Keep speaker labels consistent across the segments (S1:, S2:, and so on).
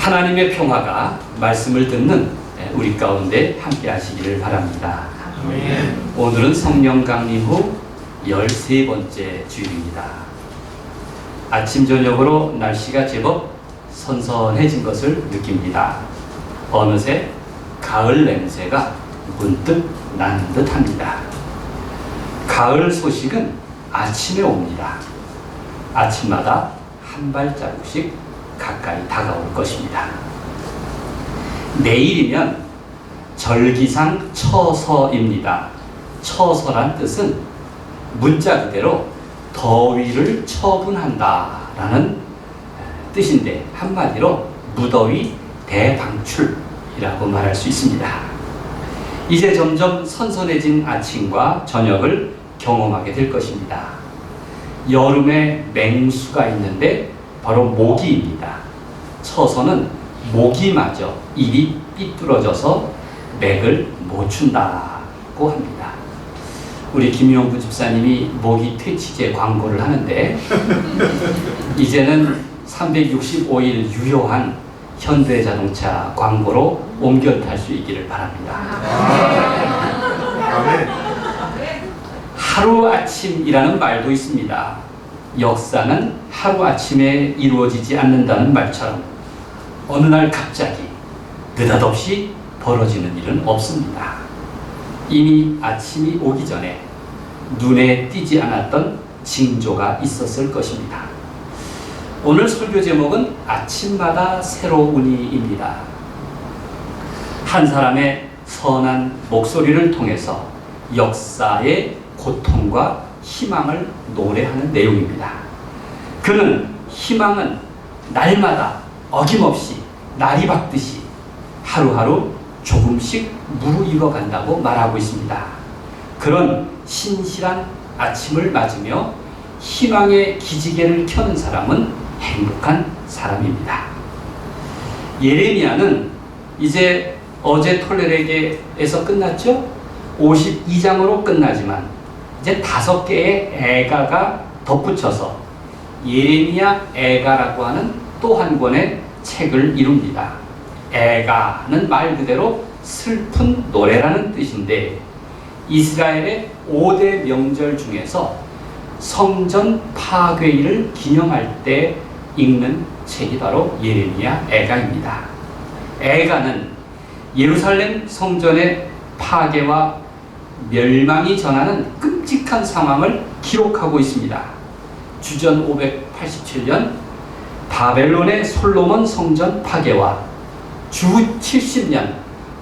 S1: 하나님의 평화가 말씀을 듣는 우리 가운데 함께 하시기를 바랍니다.
S2: 아멘.
S1: 오늘은 성령 강림 후 13번째 주일입니다. 아침 저녁으로 날씨가 제법 선선해진 것을 느낍니다. 어느새 가을 냄새가 문득 나는 듯합니다. 가을 소식은 아침에 옵니다. 아침마다 한 발자국씩 가까이 다가올 것입니다. 내일이면 절기상 처서입니다. 처서란 뜻은 문자 그대로 더위를 처분한다 라는 뜻인데, 한마디로 무더위 대방출이라고 말할 수 있습니다. 이제 점점 선선해진 아침과 저녁을 경험하게 될 것입니다. 여름에 맹수가 있는데 바로 모기입니다. 처서는 모기마저 입이 삐뚤어져서 맥을 못 춘다고 합니다. 우리 김용구 집사님이 모기 퇴치제 광고를 하는데 이제는 365일 유효한 현대자동차 광고로 옮겨 탈 수 있기를 바랍니다.
S2: 아멘.
S1: 하루아침이라는 말도 있습니다. 역사는 하루아침에 이루어지지 않는다는 말처럼 어느 날 갑자기 느닷없이 벌어지는 일은 없습니다. 이미 아침이 오기 전에 눈에 띄지 않았던 징조가 있었을 것입니다. 오늘 설교 제목은 아침마다 새로우니입니다. 한 사람의 선한 목소리를 통해서 역사의 고통과 희망을 노래하는 내용입니다. 그는 희망은 날마다 어김없이 날이 밝듯이 하루하루 조금씩 무르익어 간다고 말하고 있습니다. 그런 신실한 아침을 맞으며 희망의 기지개를 켜는 사람은 행복한 사람입니다. 예레미야는 이제 어제 톨레레게에서 끝났죠? 52장으로 끝나지만 이제 5개의 애가가 덧붙여서 예레미야 애가라고 하는 또 한 권의 책을 이룹니다. 애가는 말 그대로 슬픈 노래라는 뜻인데, 이스라엘의 5대 명절 중에서 성전 파괴일을 기념할 때 읽는 책이 바로 예레미야 애가입니다. 애가는 예루살렘 성전의 파괴와 멸망이 전하는 끔찍한 상황을 기록하고 있습니다. 주전 587년 바벨론의 솔로몬 성전 파괴와 주 70년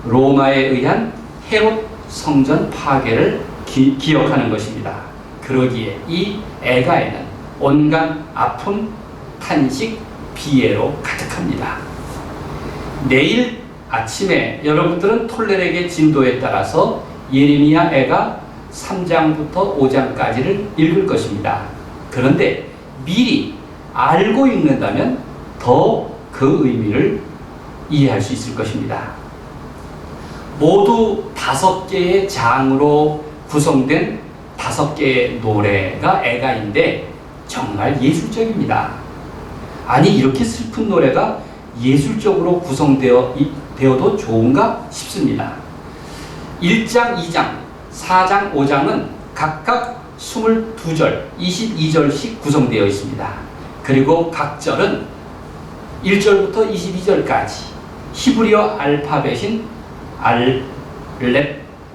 S1: 로마에 의한 헤롯 성전 파괴를 기억하는 것입니다. 그러기에 이 애가에는 온갖 아픔, 탄식, 비애로 가득합니다. 내일 아침에 여러분들은 톨레레게 진도에 따라서 예레미야 애가 3장부터 5장까지를 읽을 것입니다. 그런데 미리 알고 읽는다면 더 그 의미를 이해할 수 있을 것입니다. 모두 5개의 장으로 구성된 5개의 노래가 애가인데 정말 예술적입니다. 아니, 이렇게 슬픈 노래가 예술적으로 구성되어도 좋은가 싶습니다. 1장, 2장, 4장, 5장은 각각 22절, 22절씩 구성되어 있습니다. 그리고 각 절은 1절부터 22절까지 히브리어 알파벳인 알렙,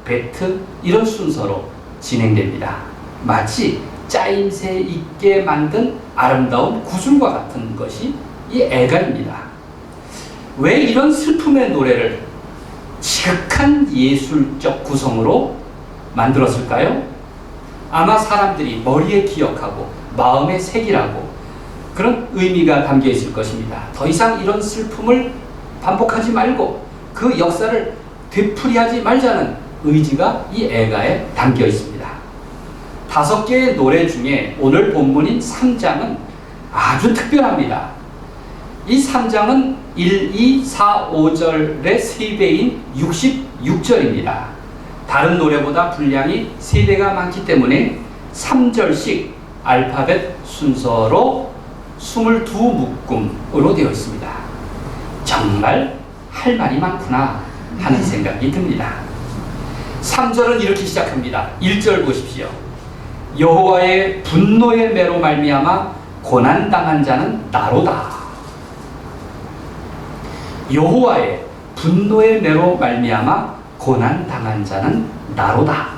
S1: 베트 이런 순서로 진행됩니다. 마치 짜임새 있게 만든 아름다운 구슬과 같은 것이 이 애가입니다. 왜 이런 슬픔의 노래를 지극한 예술적 구성으로 만들었을까요? 아마 사람들이 머리에 기억하고 마음에 새기라고 그런 의미가 담겨 있을 것입니다. 더 이상 이런 슬픔을 반복하지 말고 그 역사를 되풀이하지 말자는 의지가 이 애가에 담겨 있습니다. 5개의 노래 중에 오늘 본문인 3장은 아주 특별합니다. 이 3장은 1, 2, 4, 5절의 3배인 66절입니다. 다른 노래보다 분량이 3배가 많기 때문에 3절씩 알파벳 순서로 22묶음으로 되어 있습니다. 정말 할 말이 많구나 하는 생각이 듭니다. 3절은 이렇게 시작합니다. 1절 보십시오. 여호와의 분노의 매로 말미암아 고난당한 자는 나로다. 여호와의 분노의 매로 말미암아 고난당한 자는 나로다.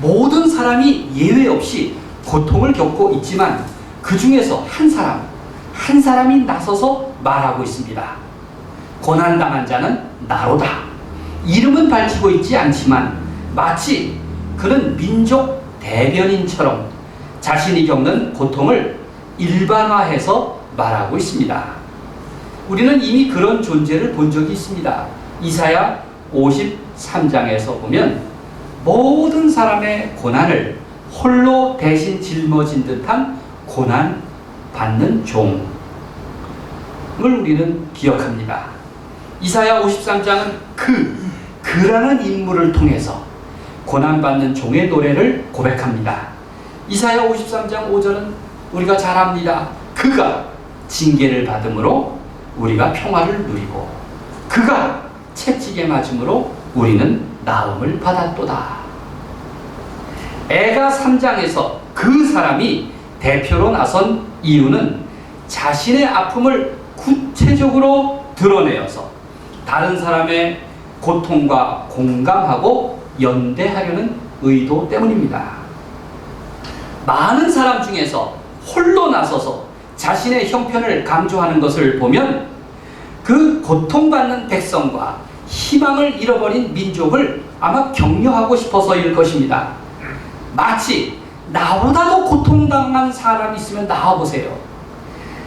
S1: 모든 사람이 예외 없이 고통을 겪고 있지만 그 중에서 한 사람이 나서서 말하고 있습니다. 고난당한 자는 나로다. 이름은 밝히고 있지 않지만 마치 그는 민족 대변인처럼 자신이 겪는 고통을 일반화해서 말하고 있습니다. 우리는 이미 그런 존재를 본 적이 있습니다. 이사야 53장에서 보면 모든 사람의 고난을 홀로 대신 짊어진 듯한 고난 받는 종을 우리는 기억합니다. 이사야 53장은 그라는 인물을 통해서 고난받는 종의 노래를 고백합니다. 이사야 53장 5절은 우리가 잘 압니다. 그가 징계를 받음으로 우리가 평화를 누리고 그가 채찍에 맞음으로 우리는 나음을 받았도다. 애가 3장에서 그 사람이 대표로 나선 이유는 자신의 아픔을 구체적으로 드러내어서 다른 사람의 고통과 공감하고 연대하려는 의도 때문입니다. 많은 사람 중에서 홀로 나서서 자신의 형편을 강조하는 것을 보면 그 고통받는 백성과 희망을 잃어버린 민족을 아마 격려하고 싶어서일 것입니다. 마치 나보다 더 고통당한 사람이 있으면 나와보세요.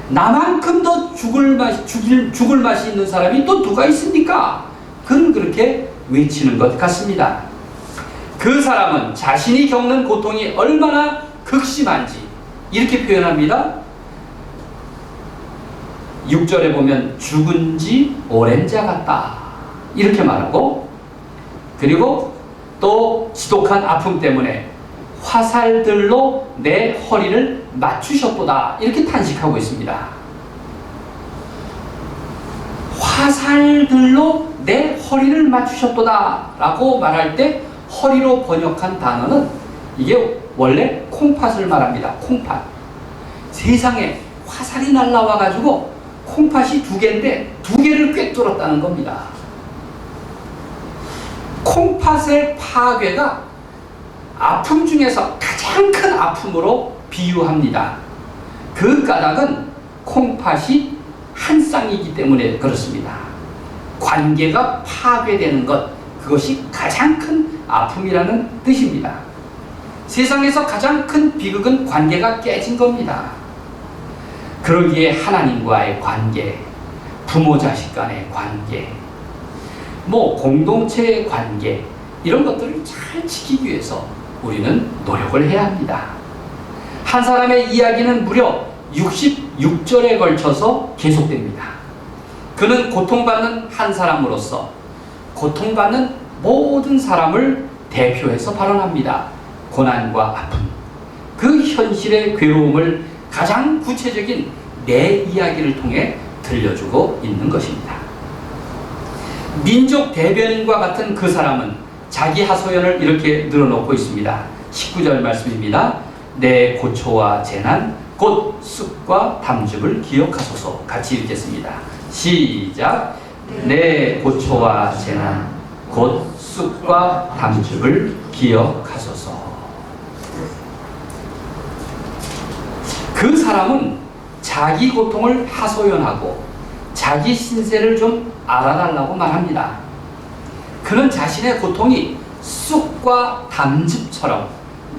S1: 나만큼 더 죽을 맛이 있는 사람이 또 누가 있습니까? 그는 그렇게 외치는 것 같습니다. 그 사람은 자신이 겪는 고통이 얼마나 극심한지 이렇게 표현합니다. 6절에 보면 죽은 지 오랜 자 같다 이렇게 말하고, 그리고 또 지독한 아픔 때문에 화살들로 내 허리를 맞추셨도다 이렇게 탄식하고 있습니다. 화살들로 내 허리를 맞추셨도다 라고 말할 때 허리로 번역한 단어는 이게 원래 콩팥을 말합니다. 콩팥. 세상에 화살이 날라와 가지고 콩팥이 2개인데 2개를 꿰뚫었다는 겁니다. 콩팥의 파괴가 아픔 중에서 가장 큰 아픔으로 비유합니다. 그 까닭은 콩팥이 한 쌍이기 때문에 그렇습니다. 관계가 파괴되는 것, 그것이 가장 큰 아픔이라는 뜻입니다. 세상에서 가장 큰 비극은 관계가 깨진 겁니다. 그러기에 하나님과의 관계, 부모 자식 간의 관계, 공동체의 관계, 이런 것들을 잘 지키기 위해서 우리는 노력을 해야 합니다. 한 사람의 이야기는 무려 66절에 걸쳐서 계속됩니다. 그는 고통받는 한 사람으로서 고통받는 모든 사람을 대표해서 발언합니다. 고난과 아픔, 그 현실의 괴로움을 가장 구체적인 내 이야기를 통해 들려주고 있는 것입니다. 민족 대변인과 같은 그 사람은 자기 하소연을 이렇게 늘어놓고 있습니다. 19절 말씀입니다. 내 고초와 재난 곧 쑥과 담즙을 기억하소서. 같이 읽겠습니다. 시작. 내 고초와 재난 곧 쑥과 담즙을 기억하소서. 그 사람은 자기 고통을 하소연하고 자기 신세를 좀 알아달라고 말합니다. 그는 자신의 고통이 쑥과 담즙처럼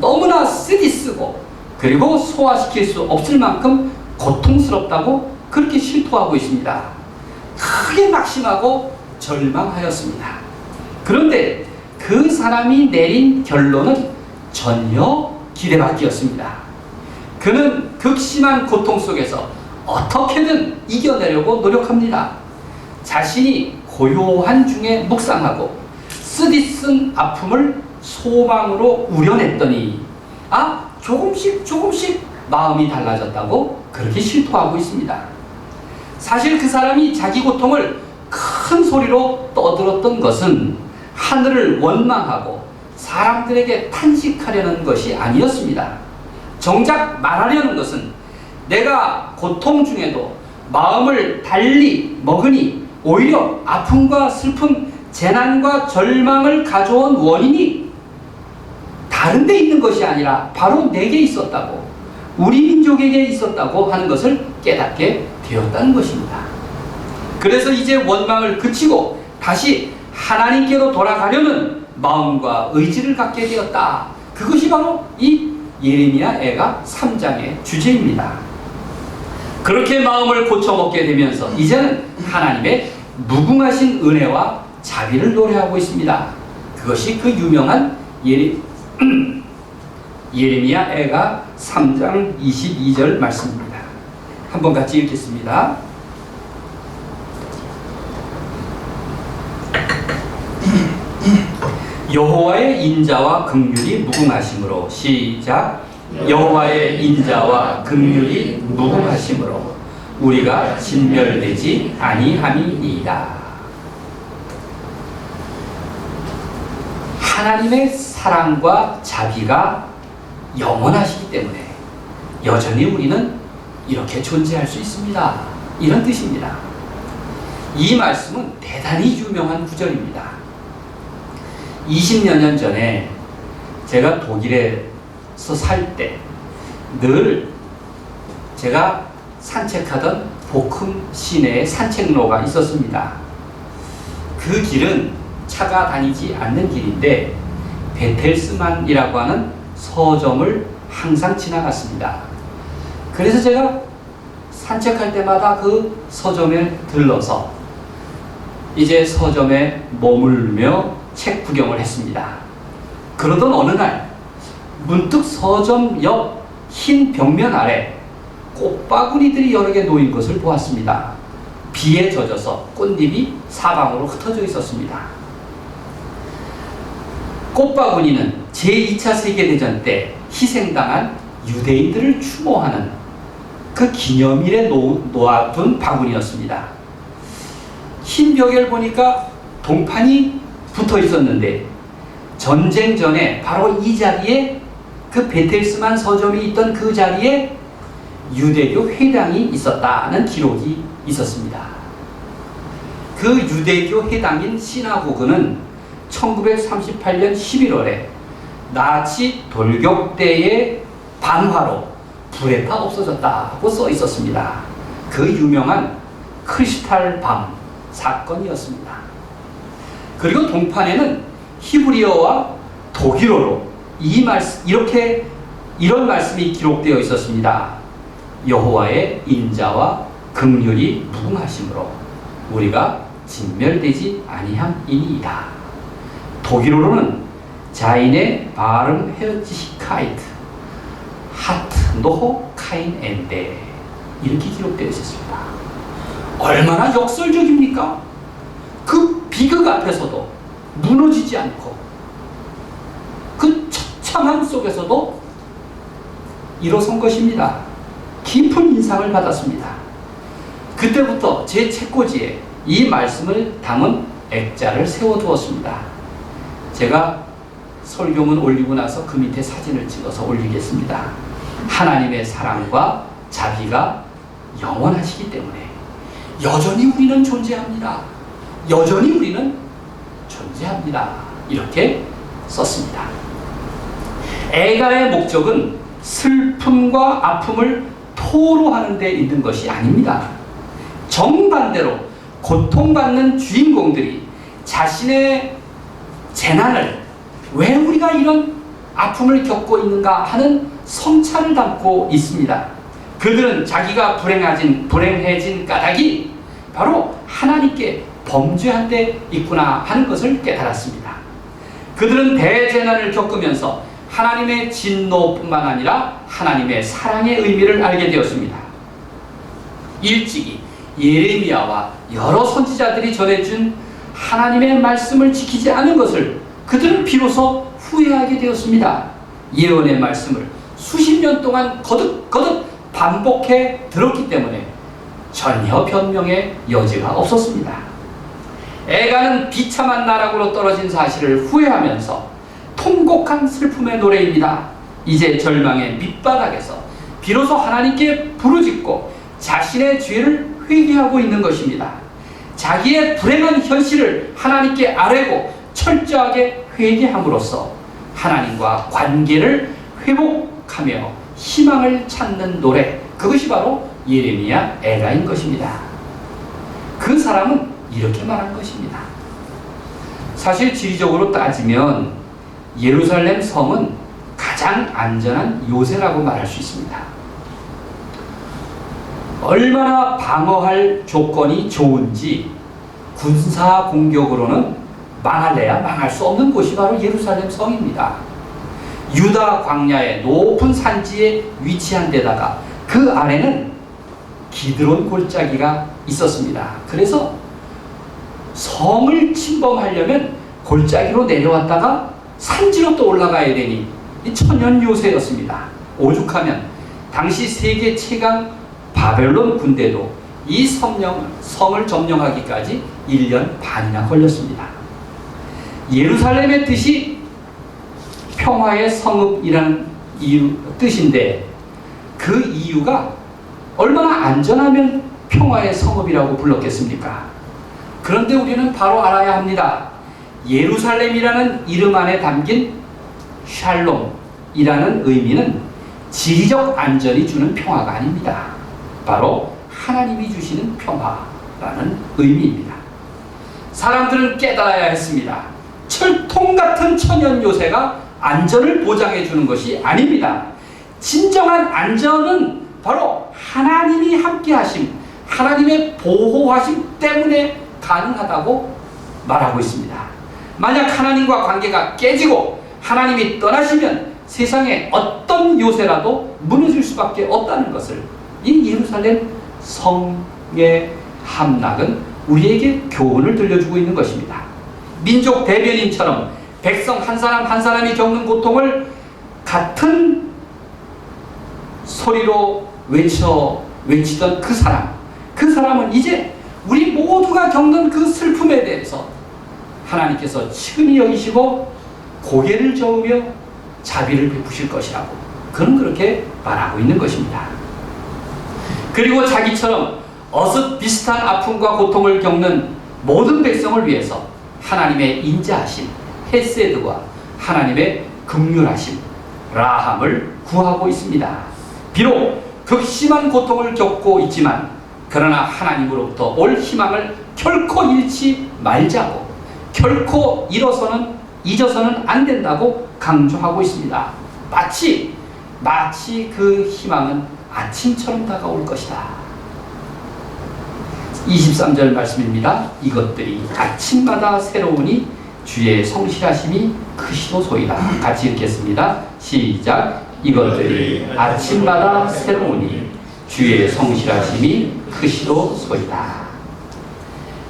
S1: 너무나 쓰디 쓰고 그리고 소화시킬 수 없을 만큼 고통스럽다고 그렇게 실토하고 있습니다. 크게 낙심하고 절망하였습니다. 그런데 그 사람이 내린 결론은 전혀 기대밖이었습니다. 그는 극심한 고통 속에서 어떻게든 이겨내려고 노력합니다. 자신이 고요한 중에 묵상하고 쓰디쓴 아픔을 소망으로 우려냈더니 조금씩 마음이 달라졌다고 그렇게 실토하고 있습니다. 사실 그 사람이 자기 고통을 큰 소리로 떠들었던 것은 하늘을 원망하고 사람들에게 탄식하려는 것이 아니었습니다. 정작 말하려는 것은 내가 고통 중에도 마음을 달리 먹으니 오히려 아픔과 슬픔, 재난과 절망을 가져온 원인이 다른 데 있는 것이 아니라 바로 내게 있었다고, 우리 민족에게 있었다고 하는 것을 깨닫게 되었다는 것입니다. 그래서 이제 원망을 그치고 다시 하나님께로 돌아가려는 마음과 의지를 갖게 되었다. 그것이 바로 이 예레미야 애가 3장의 주제입니다. 그렇게 마음을 고쳐먹게 되면서 이제는 하나님의 무궁하신 은혜와 자비를 노래하고 있습니다. 그것이 그 유명한 예레미야 애가 3장 22절 말씀입니다. 한번 같이 읽겠습니다. 여호와의 인자와 긍휼이 무궁하심으로, 시작. 여호와의 인자와 긍휼이 무궁하심으로 우리가 진멸되지 아니함이니이다. 하나님의 사랑과 자비가 영원하시기 때문에 여전히 우리는 이렇게 존재할 수 있습니다. 이런 뜻입니다. 이 말씀은 대단히 유명한 구절입니다. 20여 년 전에 제가 독일에서 살 때 늘 제가 산책하던 보큼 시내에 산책로가 있었습니다. 그 길은 차가 다니지 않는 길인데 베텔스만이라고 하는 서점을 항상 지나갔습니다. 그래서 제가 산책할 때마다 그 서점에 들러서 이제 서점에 머물며 책 구경을 했습니다. 그러던 어느 날 문득 서점 옆 흰 벽면 아래 꽃바구니들이 여러 개 놓인 것을 보았습니다. 비에 젖어서 꽃잎이 사방으로 흩어져 있었습니다. 꽃바구니는 제2차 세계대전 때 희생당한 유대인들을 추모하는 그 기념일에 놓아둔 바구니였습니다. 흰 벽을 보니까 동판이 붙어 있었는데 전쟁 전에 바로 이 자리에 그 베텔스만 서점이 있던 그 자리에 유대교 회당이 있었다는 기록이 있었습니다. 그 유대교 회당인 시나고그는 1938년 11월에 나치 돌격 때의 반화로 불에 타 없어졌다고 써 있었습니다. 그 유명한 크리스탈 밤 사건이었습니다. 그리고 동판에는 히브리어와 독일어로 이런 말씀이 기록되어 있었습니다. 여호와의 인자와 긍휼이 무궁하심으로 우리가 진멸되지 아니함이니이다. 독일어로는 자인의 바름 헤어지히카이트 하트 노호 카인 엔데 이렇게 기록되어 있었습니다. 얼마나 역설적입니까? 그 비극 앞에서도 무너지지 않고 그 처참함 속에서도 일어선 것입니다. 깊은 인상을 받았습니다. 그때부터 제 책꽂이에 이 말씀을 담은 액자를 세워두었습니다. 제가 설교문 올리고 나서 그 밑에 사진을 찍어서 올리겠습니다. 하나님의 사랑과 자비가 영원하시기 때문에 여전히 우리는 존재합니다. 여전히 우리는 존재합니다. 이렇게 썼습니다. 애가의 목적은 슬픔과 아픔을 토로하는 데 있는 것이 아닙니다. 정반대로 고통받는 주인공들이 자신의 재난을 왜 우리가 이런 아픔을 겪고 있는가 하는 성찰을 담고 있습니다. 그들은 자기가 불행해진 까닭이 바로 하나님께 범죄한 데 있구나 하는 것을 깨달았습니다. 그들은 대재난을 겪으면서 하나님의 진노뿐만 아니라 하나님의 사랑의 의미를 알게 되었습니다. 일찍이 예레미야와 여러 선지자들이 전해준 하나님의 말씀을 지키지 않은 것을 그들은 비로소 후회하게 되었습니다. 예언의 말씀을 수십 년 동안 거듭거듭 반복해 들었기 때문에 전혀 변명의 여지가 없었습니다. 애가는 비참한 나락으로 떨어진 사실을 후회하면서 통곡한 슬픔의 노래입니다. 이제 절망의 밑바닥에서 비로소 하나님께 부르짖고 자신의 죄를 회개하고 있는 것입니다. 자기의 불행한 현실을 하나님께 아뢰고 철저하게 회개함으로써 하나님과 관계를 회복하며 희망을 찾는 노래, 그것이 바로 예레미야 애가인 것입니다. 그 사람은 이렇게 말한 것입니다. 사실 지리적으로 따지면 예루살렘 성은 가장 안전한 요새라고 말할 수 있습니다. 얼마나 방어할 조건이 좋은지 군사 공격으로는 망할래야 망할 수 없는 곳이 바로 예루살렘 성입니다. 유다 광야의 높은 산지에 위치한 데다가 그 아래는 기드론 골짜기가 있었습니다. 그래서 성을 침범하려면 골짜기로 내려왔다가 산지로 또 올라가야 되니 이 천연 요새였습니다. 오죽하면 당시 세계 최강 바벨론 군대도 이 성을 점령하기까지 1년 반이나 걸렸습니다. 예루살렘의 뜻이 평화의 성읍이라는 뜻인데 그 이유가 얼마나 안전하면 평화의 성읍이라고 불렀겠습니까? 그런데 우리는 바로 알아야 합니다. 예루살렘이라는 이름 안에 담긴 샬롬이라는 의미는 지리적 안전이 주는 평화가 아닙니다. 바로 하나님이 주시는 평화라는 의미입니다. 사람들은 깨달아야 했습니다. 철통 같은 천연 요새가 안전을 보장해 주는 것이 아닙니다. 진정한 안전은 바로 하나님이 함께 하심, 하나님의 보호하심 때문에 가능하다고 말하고 있습니다. 만약 하나님과 관계가 깨지고 하나님이 떠나시면 세상에 어떤 요새라도 무너질 수밖에 없다는 것을 이 예루살렘 성의 함락은 우리에게 교훈을 들려주고 있는 것입니다. 민족 대변인처럼 백성 한 사람 한 사람이 겪는 고통을 같은 소리로 외치던 그 사람은 이제 우리 모두가 겪는 그 슬픔에 대해서 하나님께서 친히 여기시고 고개를 저으며 자비를 베푸실 것이라고 그는 그렇게 말하고 있는 것입니다. 그리고 자기처럼 어슷 비슷한 아픔과 고통을 겪는 모든 백성을 위해서 하나님의 인자하심, 헤세드와 하나님의 긍휼하심, 라함을 구하고 있습니다. 비록 극심한 고통을 겪고 있지만 그러나 하나님으로부터 올 희망을 결코 잃지 말자고 결코 잊어서는 안 된다고 강조하고 있습니다. 마치 그 희망은 아침처럼 다가올 것이다. 23절 말씀입니다. 이것들이 아침마다 새로우니 주의 성실하심이 크시도소이다. 같이 읽겠습니다. 시작. 이것들이 아침마다 새로우니 주의 성실하심이 크시도소이다.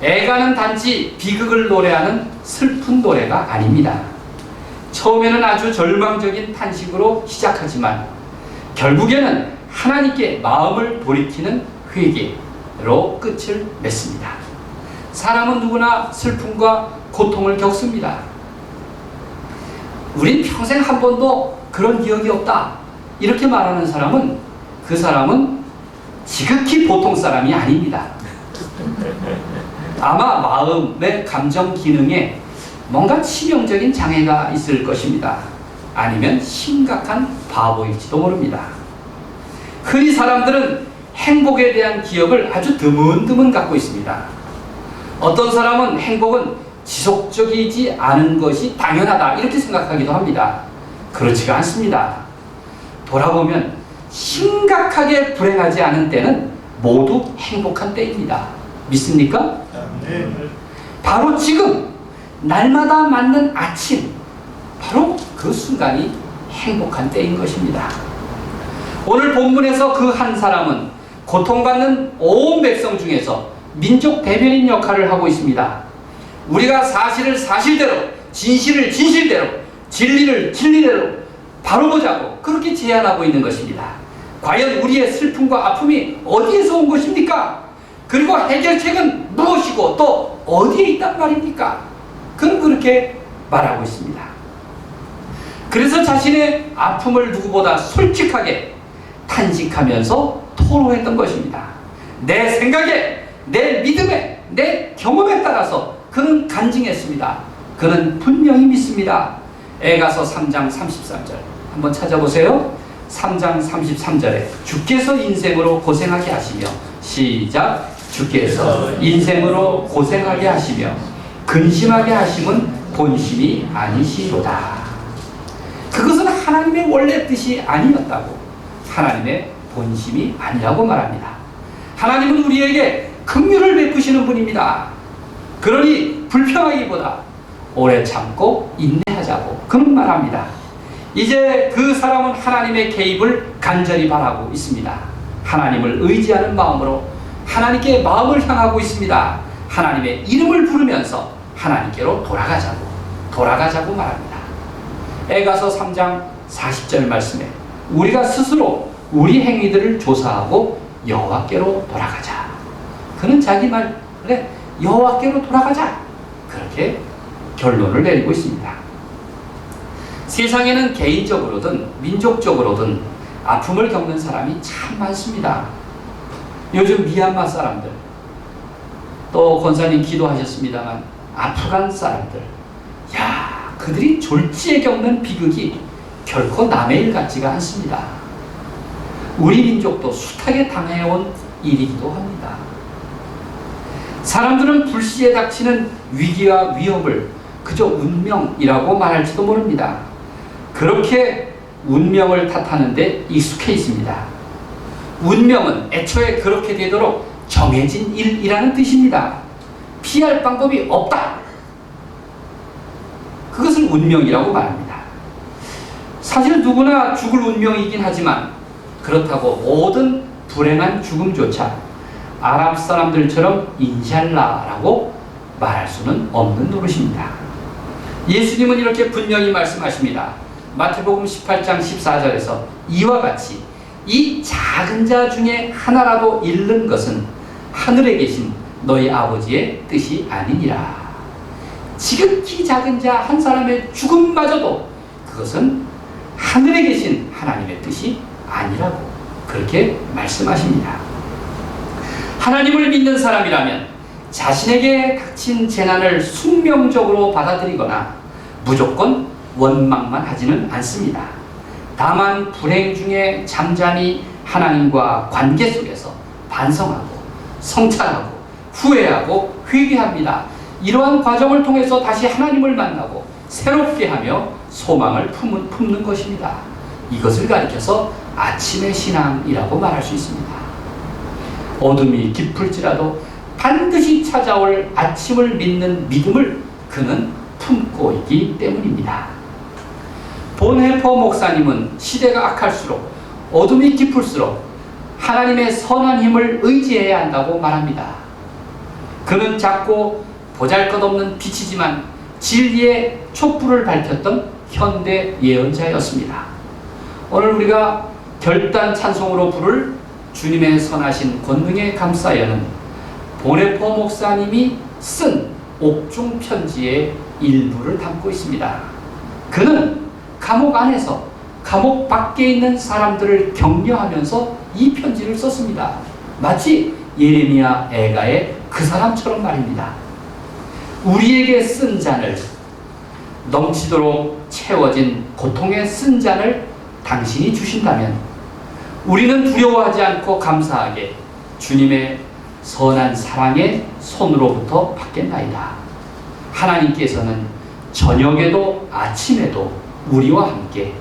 S1: 애가는 단지 비극을 노래하는 슬픈 노래가 아닙니다. 처음에는 아주 절망적인 탄식으로 시작하지만 결국에는 하나님께 마음을 돌이키는 회개로 끝을 맺습니다. 사람은 누구나 슬픔과 고통을 겪습니다. 우린 평생 한 번도 그런 기억이 없다 이렇게 말하는 사람은 그 사람은 지극히 보통 사람이 아닙니다. 아마 마음의 감정 기능에 뭔가 치명적인 장애가 있을 것입니다. 아니면 심각한 바보일지도 모릅니다. 흔히 사람들은 행복에 대한 기억을 아주 드문드문 갖고 있습니다. 어떤 사람은 행복은 지속적이지 않은 것이 당연하다 이렇게 생각하기도 합니다. 그렇지가 않습니다. 돌아보면 심각하게 불행하지 않은 때는 모두 행복한 때입니다. 믿습니까? 네. 바로 지금 날마다 맞는 아침, 바로 그 순간이 행복한 때인 것입니다. 오늘 본문에서 그 한 사람은 고통받는 온 백성 중에서 민족 대변인 역할을 하고 있습니다. 우리가 사실을 사실대로, 진실을 진실대로, 진리를 진리대로 바로 보자고 그렇게 제안하고 있는 것입니다. 과연 우리의 슬픔과 아픔이 어디에서 온 것입니까? 그리고 해결책은 무엇이고 또 어디에 있단 말입니까? 그는 그렇게 말하고 있습니다. 그래서 자신의 아픔을 누구보다 솔직하게 탄식하면서 토로했던 것입니다. 내 생각에, 내 믿음에, 내 경험에 따라서 그는 간증했습니다. 그는 분명히 믿습니다. 에가서 3장 33절 한번 찾아보세요. 3장 33절에 주께서 인생으로 고생하게 하시며, 시작, 주께서 인생으로 고생하게 하시며 근심하게 하심은 본심이 아니시로다. 그것은 하나님의 원래 뜻이 아니었다고, 하나님의 본심이 아니라고 말합니다. 하나님은 우리에게 긍휼을 베푸시는 분입니다. 그러니 불평하기보다 오래 참고 인내하자고 그는 말합니다. 이제 그 사람은 하나님의 개입을 간절히 바라고 있습니다. 하나님을 의지하는 마음으로 하나님께 마음을 향하고 있습니다. 하나님의 이름을 부르면서 하나님께로 돌아가자고 말합니다. 에가서 3장 40절 말씀에 우리가 스스로 우리 행위들을 조사하고 여호와께로 돌아가자. 그는 자기 말에 여호와께로 돌아가자, 그렇게 결론을 내리고 있습니다. 세상에는 개인적으로든 민족적으로든 아픔을 겪는 사람이 참 많습니다. 요즘 미얀마 사람들, 또 권사님 기도하셨습니다만 아프간 사람들, 그들이 졸지에 겪는 비극이 결코 남의 일 같지가 않습니다. 우리 민족도 숱하게 당해온 일이기도 합니다. 사람들은 불시에 닥치는 위기와 위협을 그저 운명이라고 말할지도 모릅니다. 그렇게 운명을 탓하는 데 익숙해 있습니다. 운명은 애초에 그렇게 되도록 정해진 일이라는 뜻입니다. 피할 방법이 없다, 그것을 운명이라고 말합니다. 사실 누구나 죽을 운명이긴 하지만 그렇다고 모든 불행한 죽음조차 아랍 사람들처럼 인샬라라고 말할 수는 없는 노릇입니다. 예수님은 이렇게 분명히 말씀하십니다. 마태복음 18장 14절에서 이와 같이 이 작은 자 중에 하나라도 잃는 것은 하늘에 계신 너희 아버지의 뜻이 아니니라. 지극히 작은 자 한 사람의 죽음마저도 그것은 하늘에 계신 하나님의 뜻이 아니라고 그렇게 말씀하십니다. 하나님을 믿는 사람이라면 자신에게 닥친 재난을 숙명적으로 받아들이거나 무조건 원망만 하지는 않습니다. 다만 불행 중에 잠잠히 하나님과 관계 속에서 반성하고 성찰하고 후회하고 회개합니다. 이러한 과정을 통해서 다시 하나님을 만나고 새롭게 하며 소망을 품는 것입니다. 이것을 가리켜서 아침의 신앙이라고 말할 수 있습니다. 어둠이 깊을지라도 반드시 찾아올 아침을 믿는 믿음을 그는 품고 있기 때문입니다. 본헤퍼 목사님은 시대가 악할수록 어둠이 깊을수록 하나님의 선한 힘을 의지해야 한다고 말합니다. 그는 작고 보잘것없는 빛이지만 진리의 촛불을 밝혔던 현대 예언자였습니다. 오늘 우리가 결단 찬송으로 부를 주님의 선하신 권능에 감사여는 본헤퍼 목사님이 쓴 옥중 편지의 일부를 담고 있습니다. 그는 감옥 안에서 감옥 밖에 있는 사람들을 격려하면서 이 편지를 썼습니다. 마치 예레미야 애가의 그 사람처럼 말입니다. 우리에게 쓴 잔을, 넘치도록 채워진 고통의 쓴 잔을 당신이 주신다면 우리는 두려워하지 않고 감사하게 주님의 선한 사랑의 손으로부터 받겠나이다. 하나님께서는 저녁에도 아침에도 우리와 함께,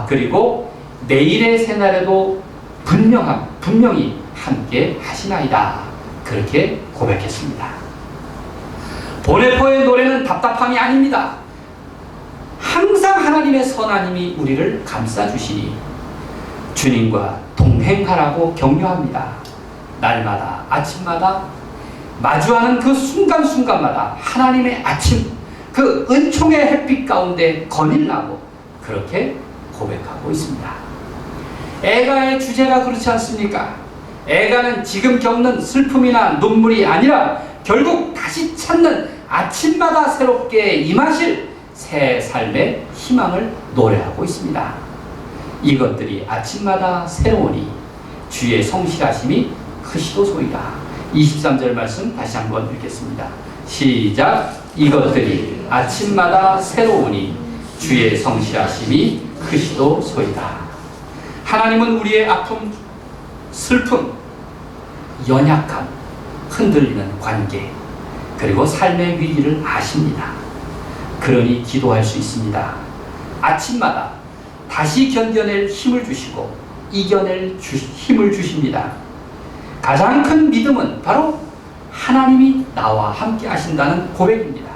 S1: 그리고 내일의 새날에도 분명히 함께 하시나이다. 그렇게 고백했습니다. 본헤퍼의 노래는 답답함이 아닙니다. 항상 하나님의 선한 힘이 우리를 감싸주시니 주님과 동행하라고 격려합니다. 날마다 아침마다 마주하는 그 순간순간마다 하나님의 아침, 그 은총의 햇빛 가운데 거닐라고 그렇게 고백하고 있습니다. 애가의 주제가 그렇지 않습니까? 애가는 지금 겪는 슬픔이나 눈물이 아니라 결국 다시 찾는 아침마다 새롭게 임하실 새 삶의 희망을 노래하고 있습니다. 이것들이 아침마다 새로우니 주의 성실하심이 크시도소이다. 23절 말씀 다시 한번 읽겠습니다. 시작. 이것들이 아침마다 새로우니 주의 성실하심이 크시도소이다. 하나님은 우리의 아픔, 슬픔, 연약함, 흔들리는 관계, 그리고 삶의 위기를 아십니다. 그러니 기도할 수 있습니다. 아침마다 다시 견뎌낼 힘을 주시고 이겨낼 힘을 주십니다. 가장 큰 믿음은 바로 하나님이 나와 함께 하신다는 고백입니다.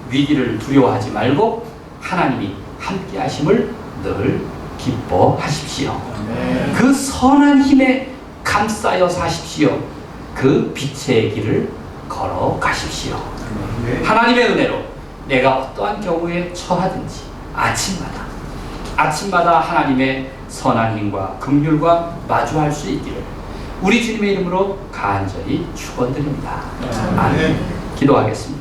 S1: 위기를 두려워하지 말고 하나님이 함께 하심을 늘 기뻐하십시오. 그 선한 힘에 감싸여 사십시오. 그 빛의 길을 걸어가십시오. 하나님의 은혜로 내가 어떠한 경우에 처하든지 아침마다 하나님의 선한 힘과 긍휼과 마주할 수 있기를 우리 주님의 이름으로 간절히 축원드립니다. 아멘. 기도하겠습니다.